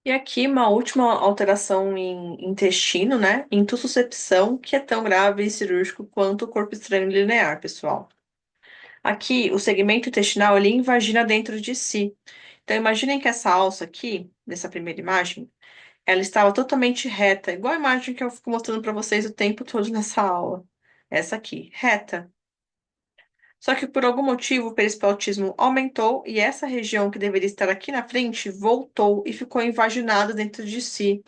E aqui uma última alteração em intestino, né? Intussuscepção, que é tão grave e cirúrgico quanto o corpo estranho linear, pessoal. Aqui, o segmento intestinal, ele invagina dentro de si. Então, imaginem que essa alça aqui, nessa primeira imagem, ela estava totalmente reta, igual a imagem que eu fico mostrando para vocês o tempo todo nessa aula. Essa aqui, reta. Só que por algum motivo o perispaltismo aumentou e essa região que deveria estar aqui na frente voltou e ficou invaginada dentro de si.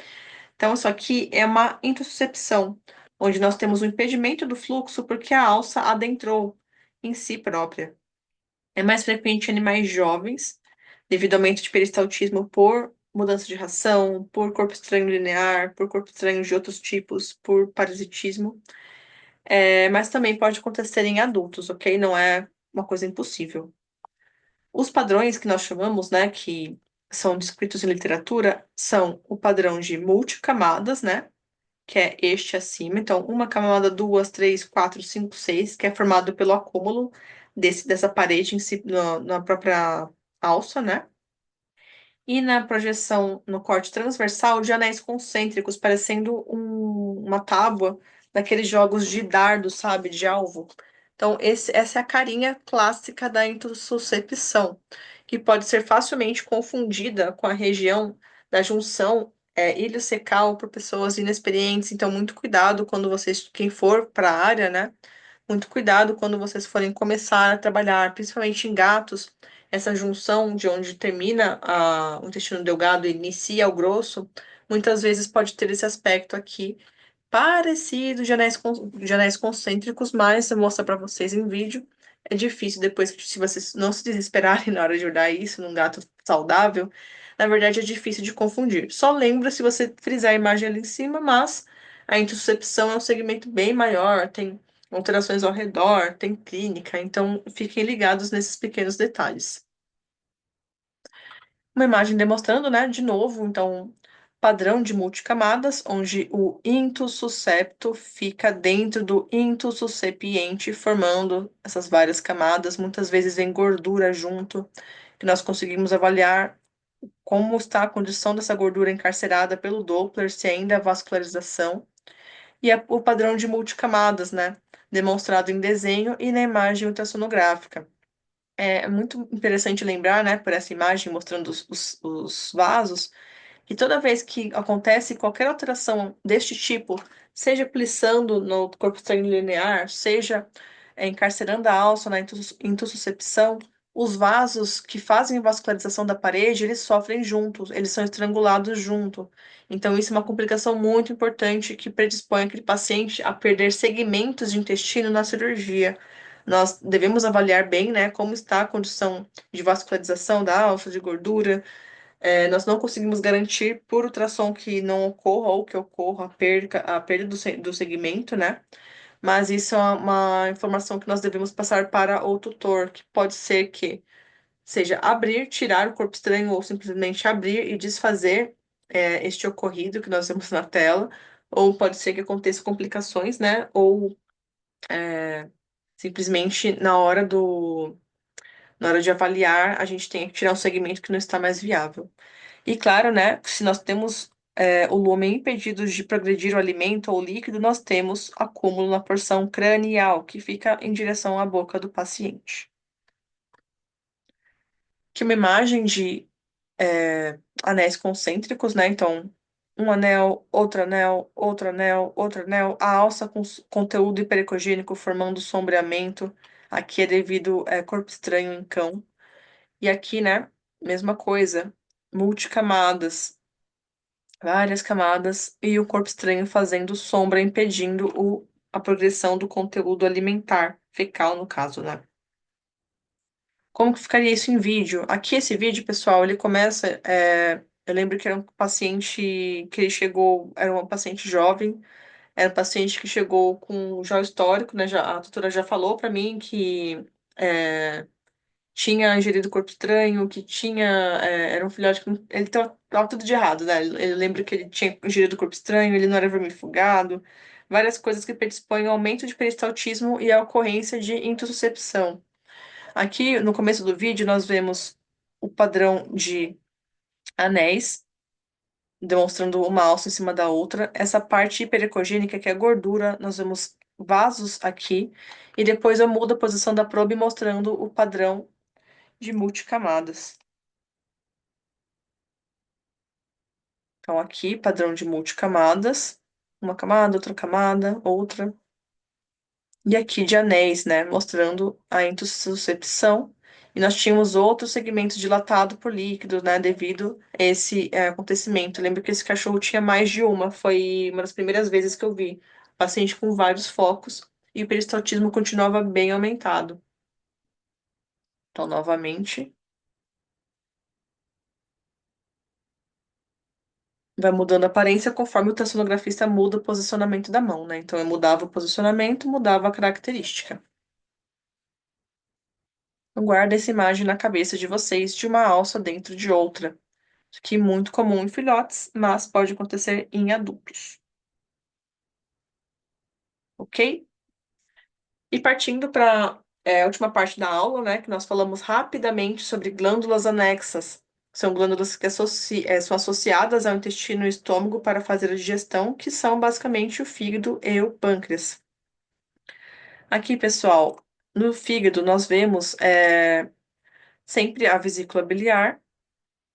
Então, isso aqui é uma intussuscepção, onde nós temos um impedimento do fluxo porque a alça adentrou em si própria. É mais frequente em animais jovens, devido ao aumento de peristaltismo por mudança de ração, por corpo estranho linear, por corpo estranho de outros tipos, por parasitismo. Mas também pode acontecer em adultos, ok? Não é uma coisa impossível. Os padrões que nós chamamos, né, que são descritos em literatura, são o padrão de multicamadas, né, que é este acima. Então, uma camada, duas, três, quatro, cinco, seis, que é formado pelo acúmulo dessa parede em si, na própria alça, né? E na projeção no corte transversal de anéis concêntricos, parecendo uma tábua daqueles jogos de dardo, sabe, de alvo. Então, essa é a carinha clássica da intussuscepção, que pode ser facilmente confundida com a região da junção iliocecal por pessoas inexperientes. Então, muito cuidado quando vocês, quem for para a área, né? Muito cuidado quando vocês forem começar a trabalhar, principalmente em gatos, essa junção de onde termina o intestino delgado e inicia o grosso, muitas vezes pode ter esse aspecto aqui parecido de anéis concêntricos, mas eu vou mostrar para vocês em vídeo. É difícil depois que, se vocês não se desesperarem na hora de olhar isso num gato saudável, na verdade é difícil de confundir. Só lembra se você frisar a imagem ali em cima, mas a intussuscepção é um segmento bem maior, tem alterações ao redor, tem clínica, então fiquem ligados nesses pequenos detalhes. Uma imagem demonstrando, né, de novo, então, padrão de multicamadas, onde o intussuscepto fica dentro do intussuscepiente, formando essas várias camadas, muitas vezes em gordura junto, que nós conseguimos avaliar como está a condição dessa gordura encarcerada pelo Doppler, se ainda há vascularização, e o padrão de multicamadas, né, demonstrado em desenho e na imagem ultrassonográfica. É muito interessante lembrar, né, por essa imagem mostrando os vasos, que toda vez que acontece qualquer alteração deste tipo, seja plissando no corpo estranho linear, seja encarcerando a alça na intussuscepção, os vasos que fazem a vascularização da parede, eles sofrem juntos, eles são estrangulados junto. Então, isso é uma complicação muito importante que predispõe aquele paciente a perder segmentos de intestino na cirurgia. Nós devemos avaliar bem, né, como está a condição de vascularização da alça, de gordura. Nós não conseguimos garantir por ultrassom que não ocorra ou que ocorra a perda do segmento, né? Mas isso é uma informação que nós devemos passar para o tutor, que pode ser que seja abrir, tirar o corpo estranho ou simplesmente abrir e desfazer este ocorrido que nós vemos na tela, ou pode ser que aconteça complicações, né? Ou simplesmente na hora de avaliar, a gente tem que tirar um segmento que não está mais viável. E claro, né, se nós temos o lumen impedido de progredir o alimento ou líquido, nós temos acúmulo na porção cranial, que fica em direção à boca do paciente. Que uma imagem de anéis concêntricos, né? Então, um anel, outro anel, outro anel, outro anel, a alça com conteúdo hipericogênico formando sombreamento. Aqui é devido corpo estranho em cão. E aqui, né, mesma coisa, multicamadas, várias camadas, e o corpo estranho fazendo sombra, impedindo a progressão do conteúdo alimentar, fecal no caso, né? Como que ficaria isso em vídeo? Aqui esse vídeo, pessoal, ele começa. Eu lembro que era um paciente que ele chegou, era um paciente jovem, era um paciente que chegou com já o histórico, né? A doutora já falou para mim que é, tinha ingerido corpo estranho, que tinha. Era um filhote que. Ele tava tudo de errado, né? Ele lembra que ele tinha ingerido corpo estranho, ele não era vermifugado, várias coisas que predispõem ao aumento de peristaltismo e à ocorrência de intussuscepção. Aqui no começo do vídeo, nós vemos o padrão de anéis. demonstrando uma alça em cima da outra. Essa parte hiperecogênica, que é a gordura, nós vemos vasos aqui. E depois eu mudo a posição da probe mostrando o padrão de multicamadas. Então, aqui, padrão de multicamadas. Uma camada, outra camada, outra. E aqui de anéis, né? Mostrando a intussuscepção. E nós tínhamos outro segmento dilatado por líquido, né? Devido a esse acontecimento. Lembro que esse cachorro tinha mais de uma. Foi uma das primeiras vezes que eu vi. Paciente com vários focos. E o peristaltismo continuava bem aumentado. Então, novamente, vai mudando a aparência conforme o ultrassonografista muda o posicionamento da mão, né? Então, eu mudava o posicionamento, mudava a característica. Então, guarda essa imagem na cabeça de vocês de uma alça dentro de outra, que é muito comum em filhotes, mas pode acontecer em adultos, ok? E partindo para a última parte da aula, né, que nós falamos rapidamente sobre glândulas anexas. São glândulas que são associadas ao intestino e estômago para fazer a digestão, que são basicamente o fígado e o pâncreas. Aqui, pessoal, no fígado nós vemos sempre a vesícula biliar,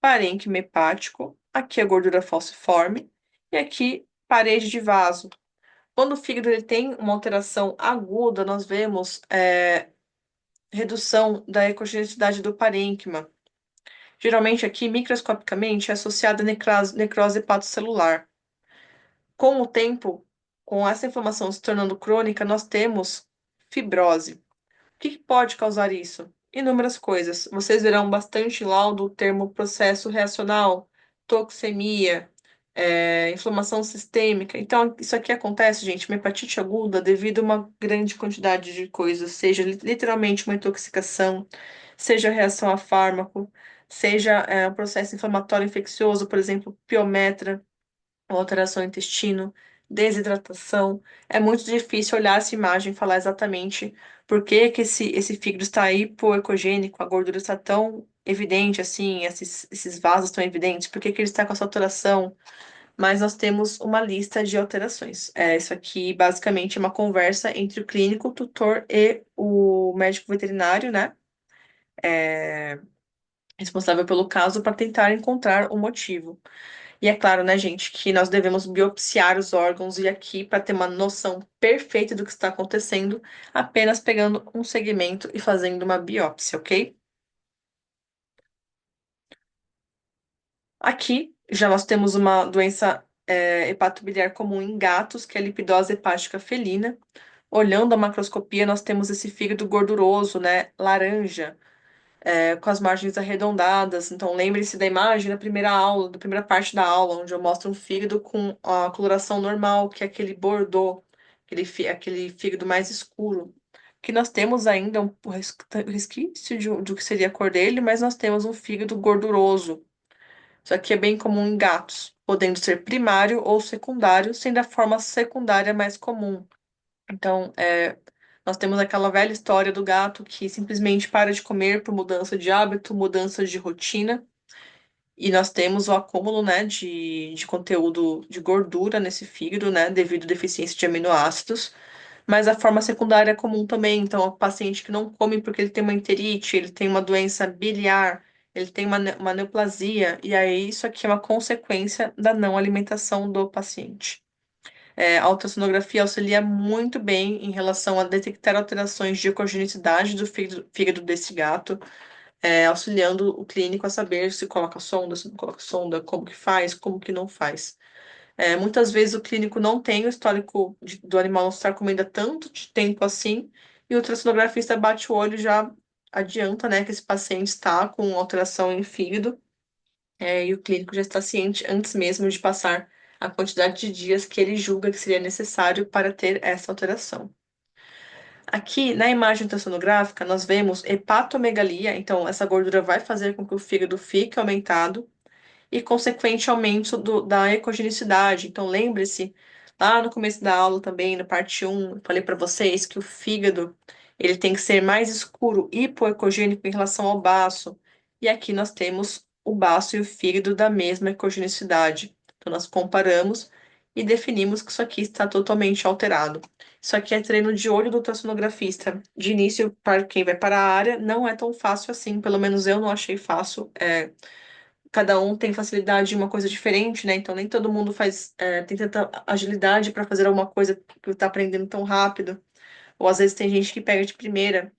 parênquima hepático, aqui a gordura falciforme e aqui parede de vaso. Quando o fígado ele tem uma alteração aguda, nós vemos redução da ecogenicidade do parênquima. Geralmente aqui, microscopicamente, é associada a necrose hepatocelular. Com o tempo, com essa inflamação se tornando crônica, nós temos fibrose. O que pode causar isso? Inúmeras coisas. Vocês verão bastante em laudo o termo processo reacional, toxemia, inflamação sistêmica. Então, isso aqui acontece, gente, uma hepatite aguda devido a uma grande quantidade de coisas, seja literalmente uma intoxicação, seja reação a fármaco, seja um processo inflamatório infeccioso, por exemplo, piometra, alteração no intestino, desidratação. É muito difícil olhar essa imagem e falar exatamente por que que esse fígado está hipoecogênico, a gordura está tão evidente assim, esses vasos tão evidentes, por que que ele está com essa alteração? Mas nós temos uma lista de alterações. Isso aqui basicamente é uma conversa entre o clínico, o tutor e o médico veterinário, né? Responsável pelo caso para tentar encontrar o motivo. E é claro, né, gente, que nós devemos biopsiar os órgãos e aqui, para ter uma noção perfeita do que está acontecendo, apenas pegando um segmento e fazendo uma biópsia, ok? Aqui já nós temos uma doença hepatobiliar comum em gatos, que é a lipidose hepática felina. Olhando a macroscopia, nós temos esse fígado gorduroso, né, laranja, com as margens arredondadas. Então, lembre-se da imagem da primeira aula, da primeira parte da aula, onde eu mostro um fígado com a coloração normal, que é aquele bordô, aquele fígado mais escuro. Que nós temos ainda um resquício do que seria a cor dele, mas nós temos um fígado gorduroso. Isso aqui é bem comum em gatos, podendo ser primário ou secundário, sendo a forma secundária mais comum. Então, nós temos aquela velha história do gato que simplesmente para de comer por mudança de hábito, mudança de rotina, e nós temos o acúmulo, né, de conteúdo de gordura nesse fígado, né, devido à deficiência de aminoácidos. Mas a forma secundária é comum também. Então, o paciente que não come porque ele tem uma enterite, ele tem uma doença biliar, ele tem uma neoplasia, e aí isso aqui é uma consequência da não alimentação do paciente. A ultrassonografia auxilia muito bem em relação a detectar alterações de ecogenicidade do fígado desse gato, auxiliando o clínico a saber se coloca sonda, se não coloca sonda, como que faz, como que não faz. Muitas vezes o clínico não tem o histórico do animal não estar comendo há tanto de tempo assim, e o ultrassonografista bate o olho e já adianta, né, que esse paciente está com alteração em fígado, e o clínico já está ciente antes mesmo de passar a quantidade de dias que ele julga que seria necessário para ter essa alteração. Aqui, na imagem ultrassonográfica, nós vemos hepatomegalia, então essa gordura vai fazer com que o fígado fique aumentado, e consequente aumento da ecogenicidade. Então, lembre-se, lá no começo da aula também, na parte um eu falei para vocês que o fígado ele tem que ser mais escuro, hipoecogênico em relação ao baço. E aqui nós temos o baço e o fígado da mesma ecogenicidade. científico, nós comparamos e definimos que isso aqui está totalmente alterado. Isso aqui é treino de olho do ultrassonografista. De início, para quem vai para a área, não é tão fácil assim, pelo menos eu não achei fácil. Cada um tem facilidade em uma coisa diferente, né? Então nem todo mundo tem tanta agilidade para fazer alguma coisa que está aprendendo tão rápido. Ou às vezes tem gente que pega de primeira.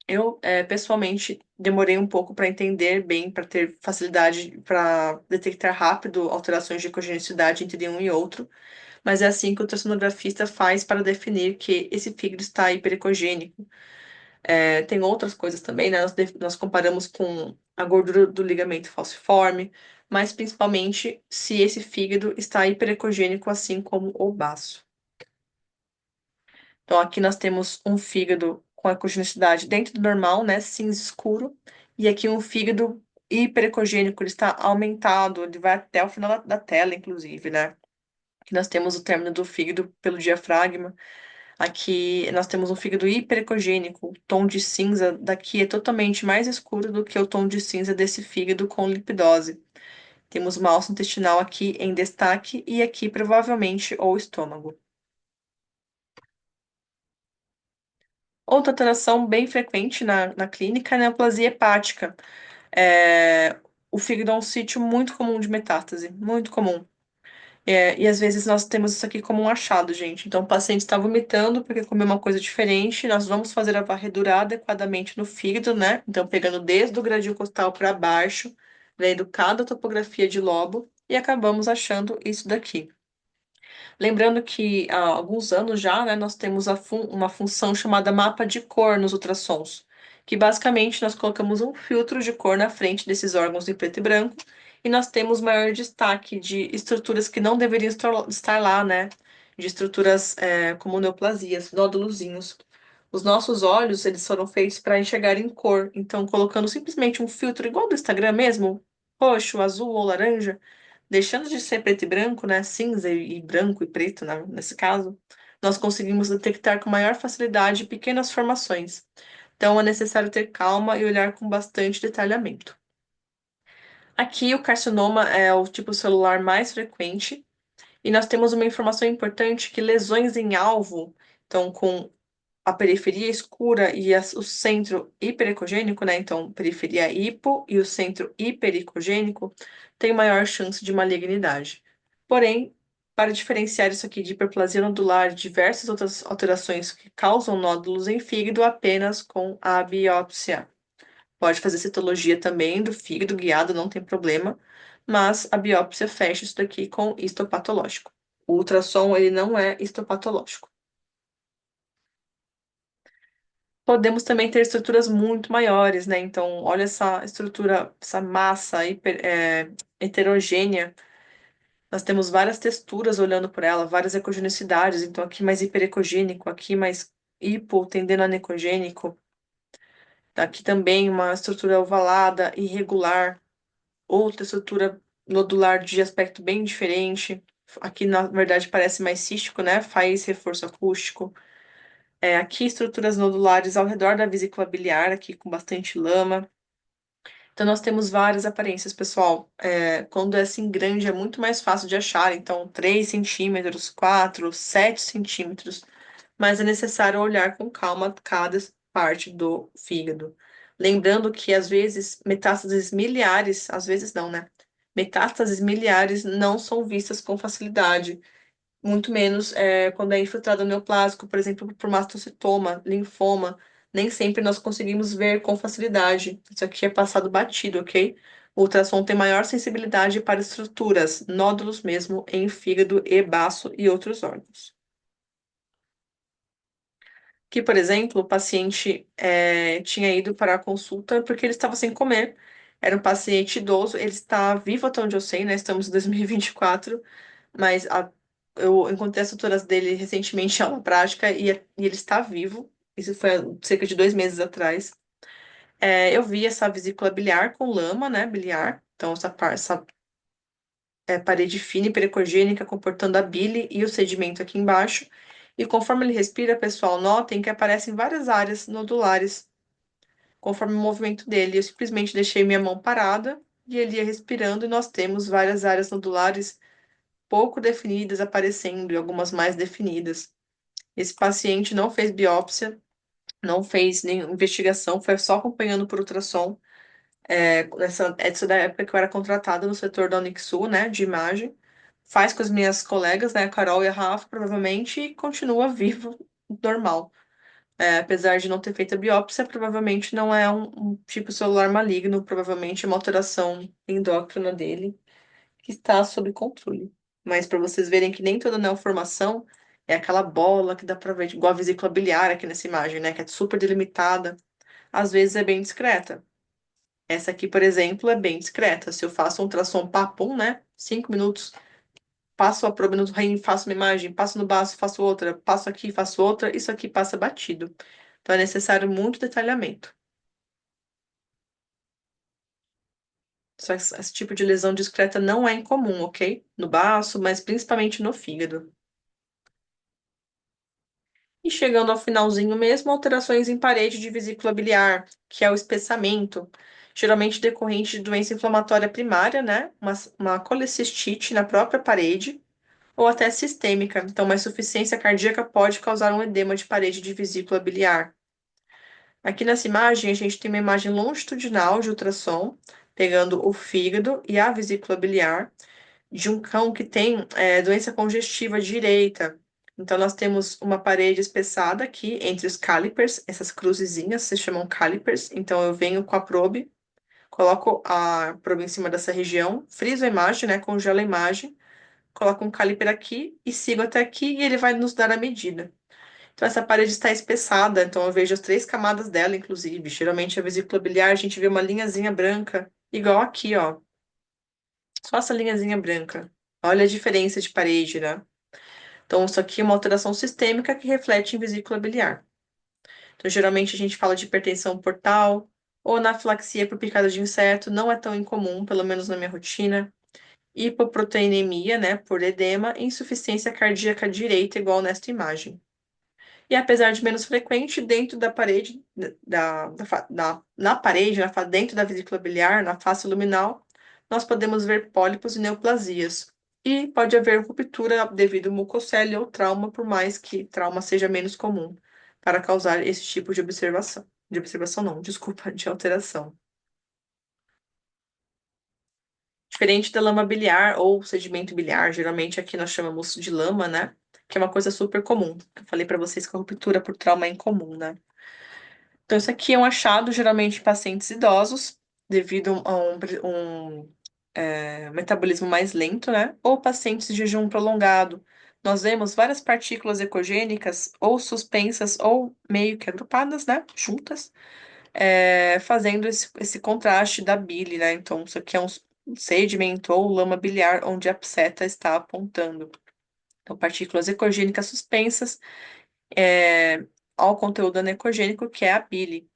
Eu, pessoalmente, demorei um pouco para entender bem, para ter facilidade para detectar rápido alterações de cogenicidade entre um e outro, mas é assim que o ultrassonografista faz para definir que esse fígado está hiperecogênico. Tem outras coisas também, né? Nós comparamos com a gordura do ligamento falciforme, mas principalmente se esse fígado está hiperecogênico, assim como o baço. Então, aqui nós temos um fígado com a ecogenicidade dentro do normal, né, cinza escuro, e aqui um fígado hiperecogênico, ele está aumentado, ele vai até o final da tela, inclusive, né? Aqui nós temos o término do fígado pelo diafragma. Aqui nós temos um fígado hiperecogênico, o tom de cinza daqui é totalmente mais escuro do que o tom de cinza desse fígado com lipidose. Temos uma alça intestinal aqui em destaque e aqui provavelmente o estômago. Outra alteração bem frequente na clínica é a neoplasia hepática. O fígado é um sítio muito comum de metástase, muito comum. E às vezes nós temos isso aqui como um achado, gente. Então, o paciente está vomitando porque comeu uma coisa diferente. Nós vamos fazer a varredura adequadamente no fígado, né? Então, pegando desde o gradil costal para baixo, vendo cada topografia de lobo e acabamos achando isso daqui. Lembrando que há alguns anos já, né, nós temos uma função chamada mapa de cor nos ultrassons, que basicamente nós colocamos um filtro de cor na frente desses órgãos em preto e branco e nós temos maior destaque de estruturas que não deveriam estar lá, né? De estruturas como neoplasias, nódulozinhos. Os nossos olhos, eles foram feitos para enxergar em cor, então colocando simplesmente um filtro igual do Instagram mesmo, roxo, azul ou laranja, deixando de ser preto e branco, né, cinza e branco e preto, né, nesse caso, nós conseguimos detectar com maior facilidade pequenas formações. Então, é necessário ter calma e olhar com bastante detalhamento. Aqui, o carcinoma é o tipo celular mais frequente, e nós temos uma informação importante que lesões em alvo, então com a periferia escura e o centro hiperecogênico, né? Então, periferia hipo e o centro hipericogênico tem maior chance de malignidade. Porém, para diferenciar isso aqui de hiperplasia nodular e diversas outras alterações que causam nódulos em fígado, apenas com a biópsia. Pode fazer citologia também do fígado guiado, não tem problema, mas a biópsia fecha isso daqui com histopatológico. O ultrassom, ele não é histopatológico. Podemos também ter estruturas muito maiores, né? Então, olha essa estrutura, essa massa heterogênea. Nós temos várias texturas olhando por ela, várias ecogenicidades. Então, aqui mais hiperecogênico, aqui mais hipo, tendendo a necogênico. Aqui também uma estrutura ovalada, irregular. Outra estrutura nodular de aspecto bem diferente. Aqui, na verdade, parece mais cístico, né? Faz reforço acústico. Aqui, estruturas nodulares ao redor da vesícula biliar, aqui com bastante lama. Então, nós temos várias aparências, pessoal. Quando é assim grande, é muito mais fácil de achar. Então, 3 centímetros, 4, 7 centímetros. Mas é necessário olhar com calma cada parte do fígado. Lembrando que, às vezes, metástases miliares, às vezes não, né? Metástases miliares não são vistas com facilidade muito menos quando é infiltrado neoplásico, por exemplo, por mastocitoma, linfoma. Nem sempre nós conseguimos ver com facilidade. Isso aqui é passado batido, ok? O ultrassom tem maior sensibilidade para estruturas, nódulos mesmo, em fígado e baço e outros órgãos. Que, por exemplo, o paciente tinha ido para a consulta porque ele estava sem comer. Era um paciente idoso, ele está vivo até onde eu sei, né? Estamos em 2024, mas eu encontrei as estruturas dele recentemente em aula prática e ele está vivo. Isso foi há cerca de 2 meses atrás. Eu vi essa vesícula biliar com lama, né? Biliar. Então, essa parede fina e pericogênica comportando a bile e o sedimento aqui embaixo. E conforme ele respira, pessoal, notem que aparecem várias áreas nodulares conforme o movimento dele. Eu simplesmente deixei minha mão parada e ele ia respirando, e nós temos várias áreas nodulares pouco definidas aparecendo e algumas mais definidas. Esse paciente não fez biópsia, não fez nenhuma investigação, foi só acompanhando por ultrassom. Essa da época que eu era contratada no setor da Unixul, né, de imagem. Faz com as minhas colegas, né, a Carol e a Rafa, provavelmente, e continua vivo, normal. Apesar de não ter feito a biópsia, provavelmente não é um tipo celular maligno, provavelmente é uma alteração endócrina dele que está sob controle. Mas para vocês verem que nem toda neoformação é aquela bola que dá para ver, igual a vesícula biliar aqui nessa imagem, né, que é super delimitada. Às vezes é bem discreta. Essa aqui, por exemplo, é bem discreta. Se eu faço um ultrassom papum, né, 5 minutos, passo a probe no rim, faço uma imagem, passo no baço, faço outra, passo aqui, faço outra, isso aqui passa batido. Então é necessário muito detalhamento. Esse tipo de lesão discreta não é incomum, ok? No baço, mas principalmente no fígado. E chegando ao finalzinho mesmo, alterações em parede de vesícula biliar, que é o espessamento, geralmente decorrente de doença inflamatória primária, né? Uma colecistite na própria parede, ou até sistêmica. Então, uma insuficiência cardíaca pode causar um edema de parede de vesícula biliar. Aqui nessa imagem, a gente tem uma imagem longitudinal de ultrassom, pegando o fígado e a vesícula biliar de um cão que tem doença congestiva direita. Então, nós temos uma parede espessada aqui entre os cálipers, essas cruzezinhas se chamam cálipers. Então, eu venho com a probe, coloco a probe em cima dessa região, friso a imagem, né, congelo a imagem, coloco um caliper aqui e sigo até aqui e ele vai nos dar a medida. Então, essa parede está espessada, então eu vejo as 3 camadas dela, inclusive. Geralmente, a vesícula biliar, a gente vê uma linhazinha branca, igual aqui, ó. Só essa linhazinha branca. Olha a diferença de parede, né? Então, isso aqui é uma alteração sistêmica que reflete em vesícula biliar. Então, geralmente, a gente fala de hipertensão portal ou anafilaxia por picada de inseto, não é tão incomum, pelo menos na minha rotina. Hipoproteinemia, né, por edema, e insuficiência cardíaca direita, igual nesta imagem. E apesar de menos frequente, dentro da parede, na parede, dentro da vesícula biliar, na face luminal, nós podemos ver pólipos e neoplasias. E pode haver ruptura devido a mucocele ou trauma, por mais que trauma seja menos comum para causar esse tipo de observação. De observação não, desculpa, de alteração. Diferente da lama biliar ou sedimento biliar, geralmente aqui nós chamamos de lama, né? Que é uma coisa super comum. Eu falei para vocês que a ruptura por trauma é incomum, né? Então, isso aqui é um achado geralmente em pacientes idosos, devido a um metabolismo mais lento, né? Ou pacientes de jejum prolongado. Nós vemos várias partículas ecogênicas, ou suspensas, ou meio que agrupadas, né? Juntas, fazendo esse contraste da bile, né? Então, isso aqui é um sedimento ou lama biliar onde a pseta está apontando. Então, partículas ecogênicas suspensas, é, ao conteúdo anecogênico, que é a bile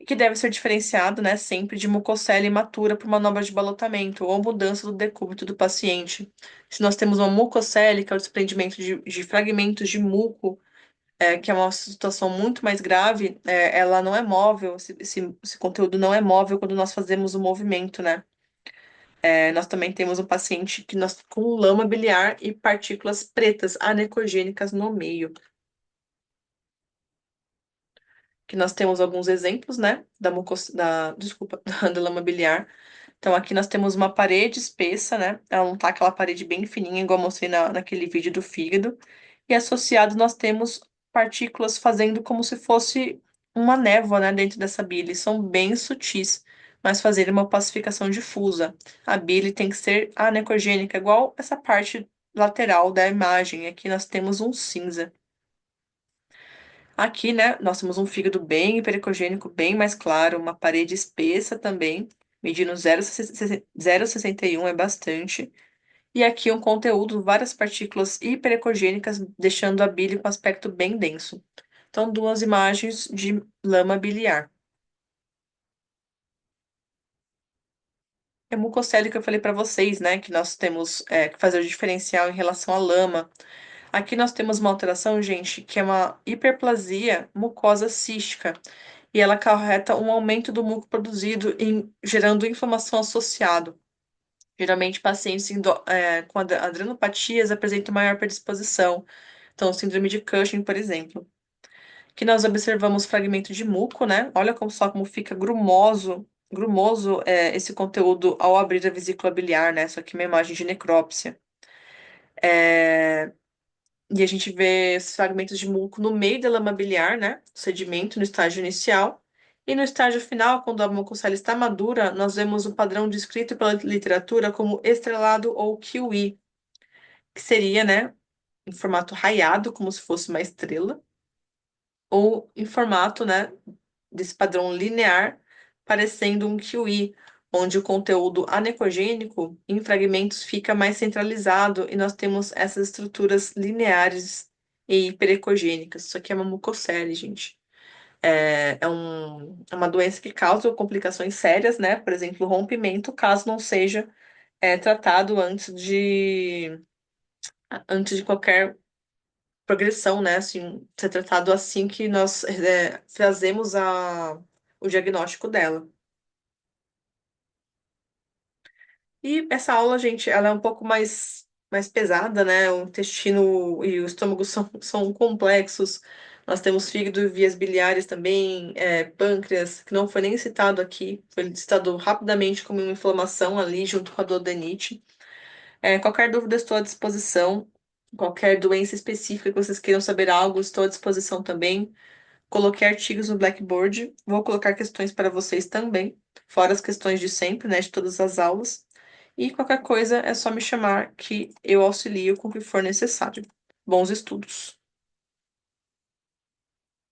que deve ser diferenciado, né, sempre de mucocele imatura por manobra de balotamento ou mudança do decúbito do paciente. Se nós temos uma mucocele, que é o desprendimento de fragmentos de muco, que é uma situação muito mais grave, ela não é móvel, esse conteúdo não é móvel quando nós fazemos o movimento, né? Nós também temos um paciente com lama biliar e partículas pretas anecogênicas no meio. Que nós temos alguns exemplos, né, desculpa, da lama biliar. Então, aqui nós temos uma parede espessa, né, ela não tá aquela parede bem fininha, igual eu mostrei naquele vídeo do fígado, e associado nós temos partículas fazendo como se fosse uma névoa, né, dentro dessa bile, são bem sutis, mas fazendo uma opacificação difusa. A bile tem que ser anecogênica, igual essa parte lateral da imagem, aqui nós temos um cinza. Aqui, né, nós temos um fígado bem hipericogênico, bem mais claro, uma parede espessa também, medindo 0,61 é bastante. E aqui um conteúdo, várias partículas hiperecogênicas, deixando a bile com aspecto bem denso. Então, duas imagens de lama biliar. É mucocele que eu falei para vocês, né, que nós temos que fazer o diferencial em relação à lama. Aqui nós temos uma alteração, gente, que é uma hiperplasia mucosa cística. E ela acarreta um aumento do muco produzido, gerando inflamação associado. Geralmente, pacientes com adrenopatias apresentam maior predisposição. Então, síndrome de Cushing, por exemplo. Que nós observamos fragmento de muco, né? Olha como fica grumoso esse conteúdo ao abrir a vesícula biliar, né? Isso aqui é uma imagem de necrópsia. É, E a gente vê esses fragmentos de muco no meio da lama biliar, né? O sedimento no estágio inicial. E no estágio final, quando a mucosela está madura, nós vemos o padrão descrito pela literatura como estrelado ou kiwi, que seria, né, em formato raiado, como se fosse uma estrela, ou em formato, né, desse padrão linear, parecendo um kiwi, onde o conteúdo anecogênico em fragmentos fica mais centralizado e nós temos essas estruturas lineares e hiperecogênicas. Isso aqui é uma mucocele, gente. É uma doença que causa complicações sérias, né? Por exemplo, rompimento, caso não seja tratado antes de qualquer progressão, né? Assim, ser tratado assim que nós fazemos o diagnóstico dela. E essa aula, gente, ela é um pouco mais pesada, né? O intestino e o estômago são complexos. Nós temos fígado e vias biliares também, pâncreas, que não foi nem citado aqui, foi citado rapidamente como uma inflamação ali junto com a duodenite. Qualquer dúvida, estou à disposição. Qualquer doença específica que vocês queiram saber algo, estou à disposição também. Coloquei artigos no Blackboard. Vou colocar questões para vocês também, fora as questões de sempre, né, de todas as aulas. E qualquer coisa é só me chamar que eu auxilio com o que for necessário. Bons estudos!